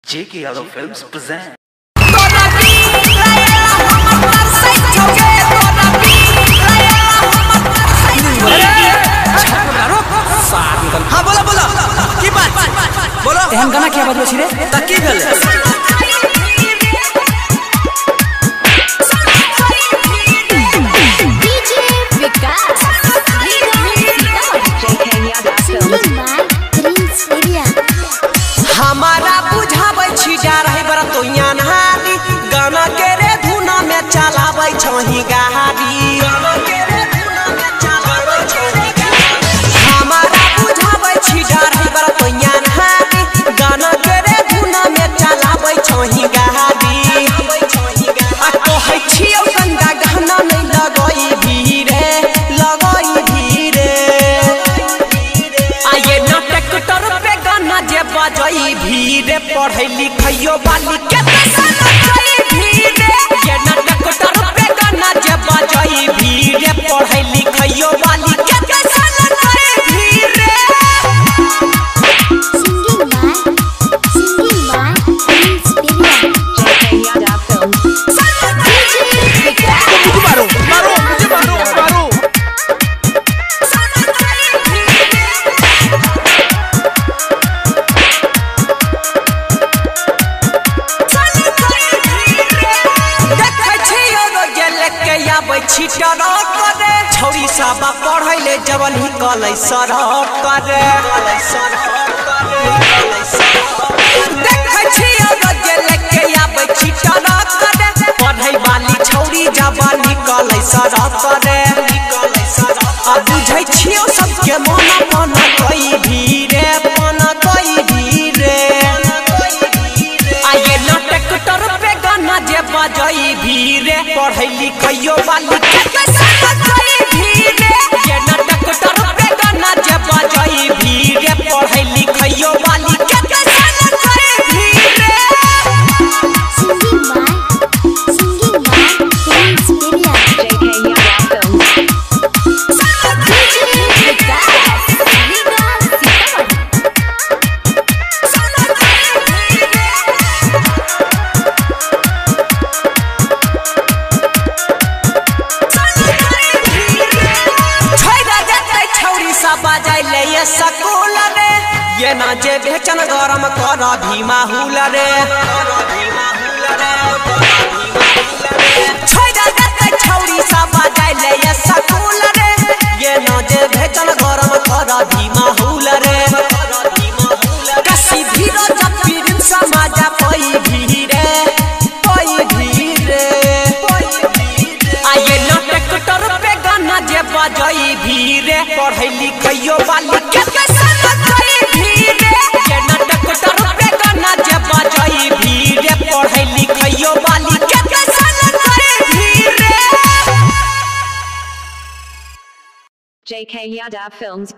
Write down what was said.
JK Yadav Films present. हाँ बोला बोला की बात बोलो एहन गाना क्या बजलो छी रे त की भेल डीजे विकास हमारा बुझाबै छी जा रही बरा तो यानहारी गाना के रे धुना में चलाबै छही गाड़ी गाना के रे धुना में चलाबै छही गाड़ी हमारा बुझाबै छी जा रही बरा तो यानहारी गाना के रे धुना में चलाबै छही गाड़ी आ कहै छियौ गंगा गाना नहीं लगई भीरे आ ये नाटक टर पे गाना जे बजई भीरे पढ़ै लिखैयो बाली के लगई भीरे ये नाटक टर पे गाना जे बजई भीरे पढ़ै लिखैयो बाली के लगई भीरे singing by JK Yadav Films DJ Vikas मारो मारो मुझे मारो मारो छौरी सब पढ़ै ले जवन ही कलै सरक करे देखै छियो रोजे लेके आबै छी टरक करे पढ़ै वाली छौरी जवन ही कलै सरक करे आ बुझै छियो सबके मन मन कोई भीरे मन कोई भीरे आ ये नाटक टर पे गाना जे बजई भीरे पढ़ै लिखैयो वाली के लगई भीरे ये नाटक टर पे गाना जे बजई भीरे पढ़ै लिखैयो वाली के लगई भीरे singing by JK Yadav Films DJ Vikas बजाइले ये सकूल रे ये ना जे बेचन गरम कर भीमा हुल रे छोड़ा देते छौरी सब बजाइले ये सकूल रे ये ना जे बेचन गरम कर भीमा हुल रे कसी धीरो जब पीरिन समाज पई भीरे आ ये नाटक टर पे गाना जे बजई भीरे पढ़ै लिखैयो वाली के लगई भीरे ये नाटक टर पे गाना जे बजई भीरे पढ़ै लिखैयो वाली के लगई भीरे JK Yadav Films